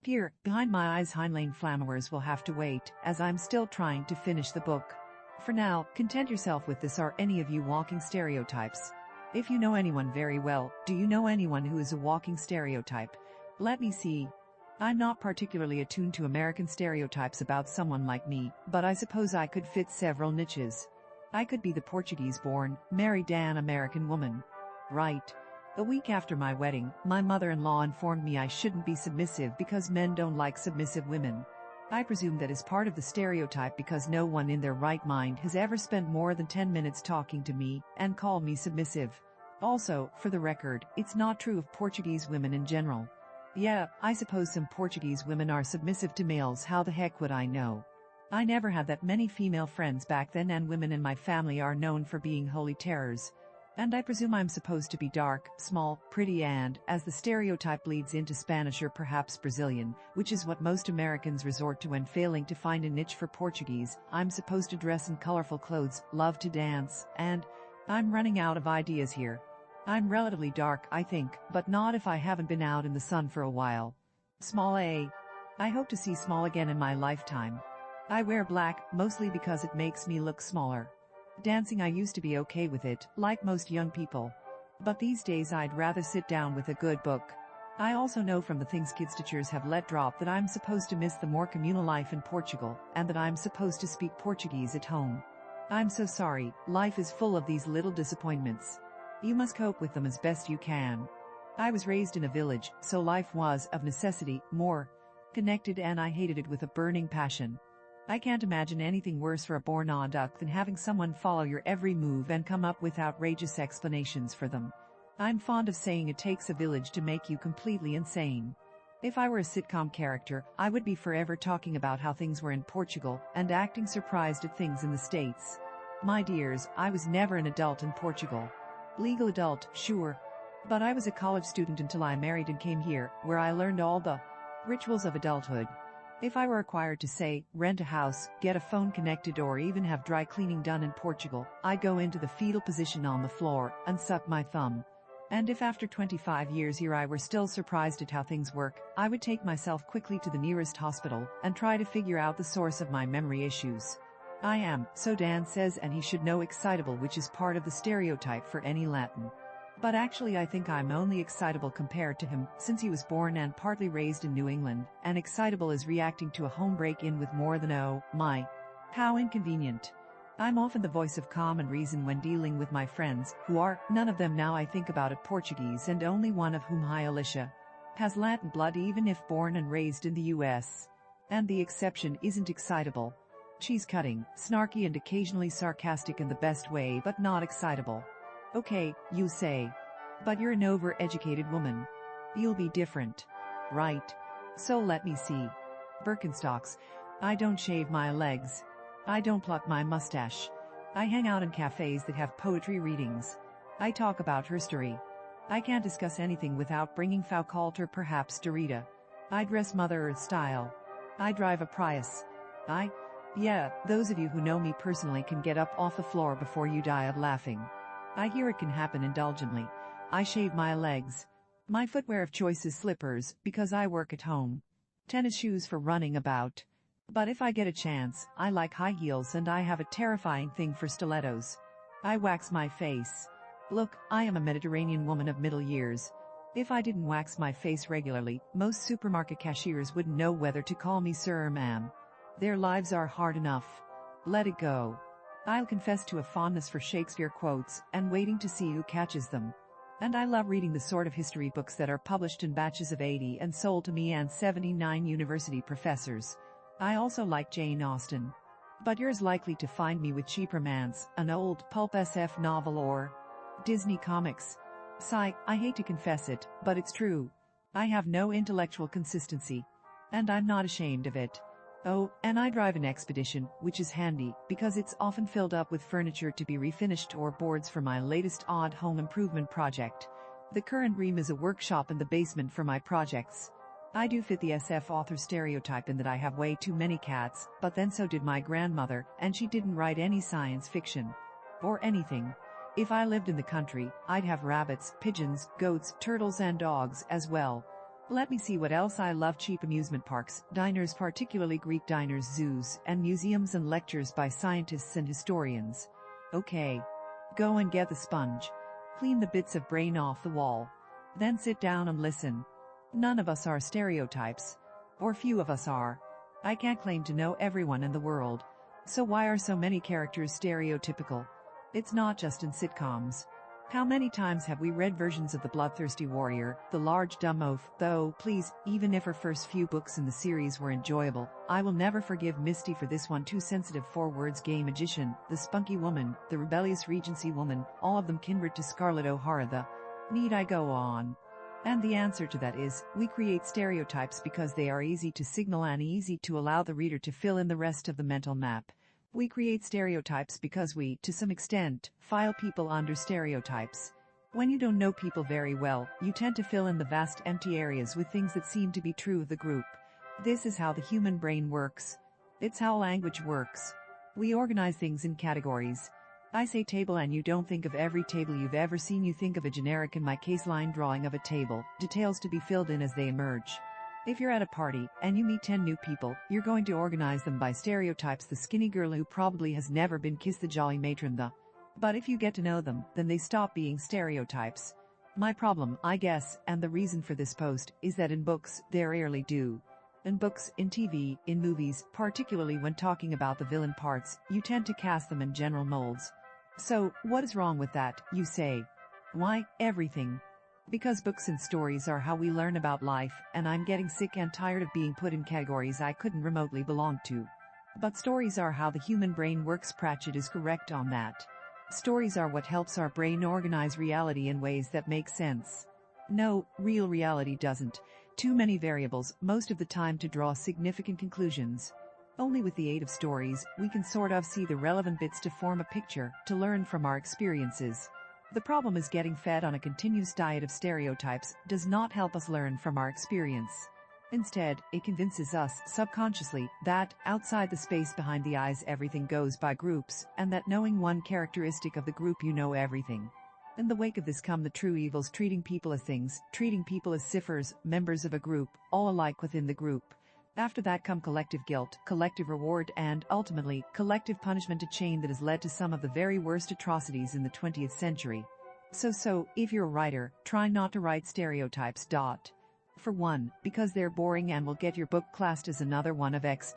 Here, behind my eyes Heinlein Flammers will have to wait, as I'm still trying to finish the book. For now, content yourself with this. Are any of you walking stereotypes? If you know anyone very well, do you know anyone who is a walking stereotype? Let me see. I'm not particularly attuned to American stereotypes about someone like me, but I suppose I could fit several niches. I could be the Portuguese-born, married-an American woman. Right. A week after my wedding, my mother-in-law informed me I shouldn't be submissive because men don't like submissive women. I presume that is part of the stereotype because no one in their right mind has ever spent more than 10 minutes talking to me and called me submissive. Also, for the record, it's not true of Portuguese women in general. Yeah, I suppose some Portuguese women are submissive to males. How the heck would I know? I never had that many female friends back then, and women in my family are known for being holy terrors. And I presume I'm supposed to be dark, small, pretty, and, as the stereotype bleeds into Spanish or perhaps Brazilian, which is what most Americans resort to when failing to find a niche for Portuguese, I'm supposed to dress in colorful clothes, love to dance, and I'm running out of ideas here. I'm relatively dark, I think, but not if I haven't been out in the sun for a while. Small A. I hope to see small again in my lifetime. I wear black, mostly because it makes me look smaller. Dancing, I used to be okay with it, like most young people. But these days I'd rather sit down with a good book. I also know from the things kids teachers have let drop that I'm supposed to miss the more communal life in Portugal, and that I'm supposed to speak Portuguese at home. I'm so sorry, life is full of these little disappointments. You must cope with them as best you can. I was raised in a village, so life was, of necessity, more connected, and I hated it with a burning passion. I can't imagine anything worse for a born duck than having someone follow your every move and come up with outrageous explanations for them. I'm fond of saying it takes a village to make you completely insane. If I were a sitcom character, I would be forever talking about how things were in Portugal and acting surprised at things in the States. My dears, I was never an adult in Portugal. Legal adult, sure. But I was a college student until I married and came here, where I learned all the rituals of adulthood. If I were required to, say, rent a house, get a phone connected, or even have dry cleaning done in Portugal, I'd go into the fetal position on the floor and suck my thumb. And if after 25 years here I were still surprised at how things work, I would take myself quickly to the nearest hospital and try to figure out the source of my memory issues. I am, so Dan says, and he should know, excitable, which is part of the stereotype for any Latin. But actually I think I'm only excitable compared to him, since he was born and partly raised in New England, and excitable is reacting to a home break-in with more than "oh, my, how inconvenient." I'm often the voice of calm and reason when dealing with my friends, who are, none of them now I think about it, Portuguese, and only one of whom, hi Alicia, has Latin blood, even if born and raised in the US. And the exception isn't excitable. She's cutting, snarky, and occasionally sarcastic in the best way, but not excitable. Okay, you say. But you're an over-educated woman. You'll be different. Right. So let me see. Birkenstocks. I don't shave my legs. I don't pluck my mustache. I hang out in cafes that have poetry readings. I talk about herstory. I can't discuss anything without bringing Foucault or perhaps Derrida. I dress Mother Earth style. I drive a Prius. Yeah, those of you who know me personally can get up off the floor before you die of laughing. I hear it can happen indulgently. I shave my legs. My footwear of choice is slippers, because I work at home. Tennis shoes for running about. But if I get a chance, I like high heels, and I have a terrifying thing for stilettos. I wax my face. Look, I am a Mediterranean woman of middle years. If I didn't wax my face regularly, most supermarket cashiers wouldn't know whether to call me sir or ma'am. Their lives are hard enough. Let it go. I'll confess to a fondness for Shakespeare quotes and waiting to see who catches them. And I love reading the sort of history books that are published in batches of 80 and sold to me and 79 university professors. I also like Jane Austen. But you're as likely to find me with cheap romance, an old pulp SF novel, or Disney comics. Sigh, I hate to confess it, but it's true. I have no intellectual consistency. And I'm not ashamed of it. Oh, and I drive an Expedition, which is handy, because it's often filled up with furniture to be refinished or boards for my latest odd home improvement project. The current room is a workshop in the basement for my projects. I do fit the SF author stereotype in that I have way too many cats, but then so did my grandmother, and she didn't write any science fiction. Or anything. If I lived in the country, I'd have rabbits, pigeons, goats, turtles, and dogs as well. Let me see what else I love: cheap amusement parks, diners, particularly Greek diners, zoos, and museums, and lectures by scientists and historians. Okay. Go and get the sponge. Clean the bits of brain off the wall. Then sit down and listen. None of us are stereotypes. Or few of us are. I can't claim to know everyone in the world. So why are so many characters stereotypical? It's not just in sitcoms. How many times have we read versions of the bloodthirsty warrior, the large dumb oaf? Though, please, even if her first few books in the series were enjoyable, I will never forgive Misty for this one: too sensitive, 4 words, gay magician, the spunky woman, the rebellious Regency woman, all of them kindred to Scarlett O'Hara. Need I go on? And the answer to that is, we create stereotypes because they are easy to signal and easy to allow the reader to fill in the rest of the mental map. We create stereotypes because we, to some extent, file people under stereotypes. When you don't know people very well, you tend to fill in the vast empty areas with things that seem to be true of the group. This is how the human brain works. It's how language works. We organize things in categories. I say table and you don't think of every table you've ever seen. You think of a generic, in my case, line drawing of a table, details to be filled in as they emerge. If you're at a party and you meet 10 new people, you're going to organize them by stereotypes: the skinny girl who probably has never been kissed, the jolly matron, the... But if you get to know them, then they stop being stereotypes. My problem, I guess, and the reason for this post, is that in books, they rarely do. In books, in TV, in movies, particularly when talking about the villain parts, you tend to cast them in general molds. So, what is wrong with that, you say? Why, everything. Because books and stories are how we learn about life, and I'm getting sick and tired of being put in categories I couldn't remotely belong to. But stories are how the human brain works. Pratchett is correct on that. Stories are what helps our brain organize reality in ways that make sense. No, real reality doesn't. Too many variables, most of the time, to draw significant conclusions. Only with the aid of stories, we can sort of see the relevant bits to form a picture, to learn from our experiences. The problem is getting fed on a continuous diet of stereotypes does not help us learn from our experience. Instead, it convinces us, subconsciously, that, outside the space behind the eyes, everything goes by groups, and that knowing one characteristic of the group, you know everything. In the wake of this come the true evils: treating people as things, treating people as ciphers, members of a group, all alike within the group. After that come collective guilt, collective reward, and, ultimately, collective punishment, a chain that has led to some of the very worst atrocities in the 20th century. So, if you're a writer, try not to write stereotypes. For one, because they're boring and will get your book classed as another one of X.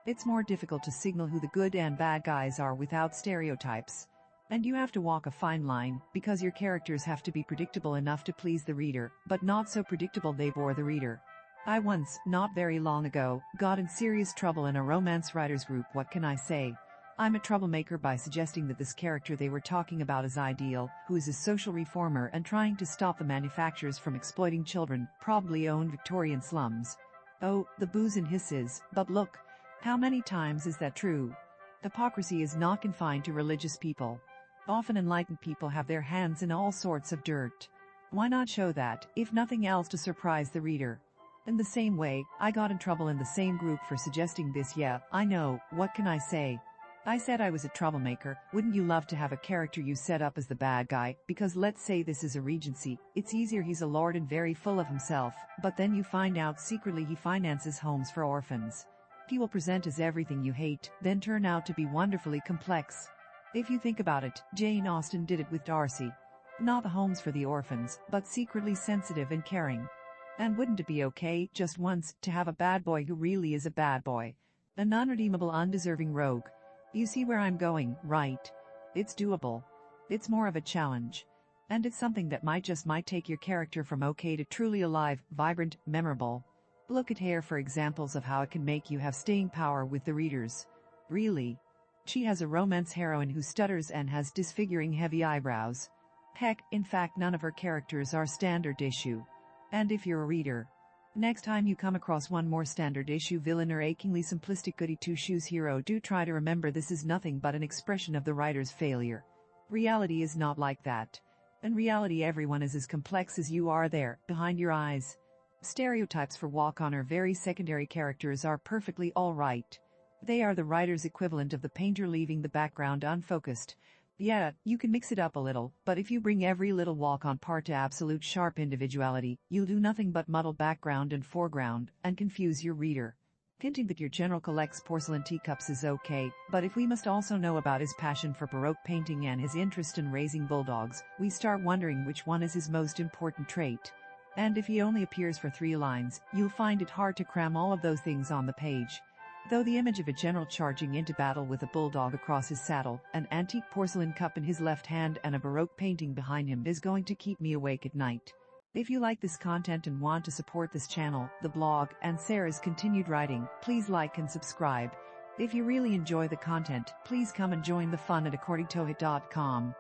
It's more difficult to signal who the good and bad guys are without stereotypes. And you have to walk a fine line, because your characters have to be predictable enough to please the reader, but not so predictable they bore the reader. I once, not very long ago, got in serious trouble in a romance writers group. What can I say? I'm a troublemaker by suggesting that this character they were talking about is ideal, who is a social reformer and trying to stop the manufacturers from exploiting children, probably owned Victorian slums. Oh, the boos and hisses, but look, how many times is that true? Hypocrisy is not confined to religious people. Often enlightened people have their hands in all sorts of dirt. Why not show that, if nothing else, to surprise the reader? In the same way, I got in trouble in the same group for suggesting this. Yeah, I know, what can I say? I said I was a troublemaker. Wouldn't you love to have a character you set up as the bad guy? Because let's say this is a regency, it's easier. He's a lord and very full of himself, but then you find out secretly he finances homes for orphans. He will present as everything you hate, then turn out to be wonderfully complex. If you think about it, Jane Austen did it with Darcy. Not the homes for the orphans, but secretly sensitive and caring. And wouldn't it be okay, just once, to have a bad boy who really is a bad boy? An unredeemable, undeserving rogue. You see where I'm going, right? It's doable. It's more of a challenge. And it's something that might take your character from okay to truly alive, vibrant, memorable. Look at Hare for examples of how it can make you have staying power with the readers. Really. She has a romance heroine who stutters and has disfiguring heavy eyebrows. Heck, in fact, none of her characters are standard issue. And if you're a reader, next time you come across one more standard issue villain or achingly simplistic goody two-shoes hero, do try to remember this is nothing but an expression of the writer's failure. Reality is not like that. In reality, everyone is as complex as you are there, behind your eyes. Stereotypes for walk-on or very secondary characters are perfectly all right. They are the writer's equivalent of the painter leaving the background unfocused. Yeah, you can mix it up a little, but if you bring every little walk on par to absolute sharp individuality, you'll do nothing but muddle background and foreground, and confuse your reader. Hinting that your general collects porcelain teacups is okay, but if we must also know about his passion for Baroque painting and his interest in raising bulldogs, we start wondering which one is his most important trait. And if he only appears for 3 lines, you'll find it hard to cram all of those things on the page. Though the image of a general charging into battle with a bulldog across his saddle, an antique porcelain cup in his left hand and a Baroque painting behind him is going to keep me awake at night. If you like this content and want to support this channel, the blog, and Sarah's continued writing, please like and subscribe. If you really enjoy the content, please come and join the fun at accordingtohoyt.com.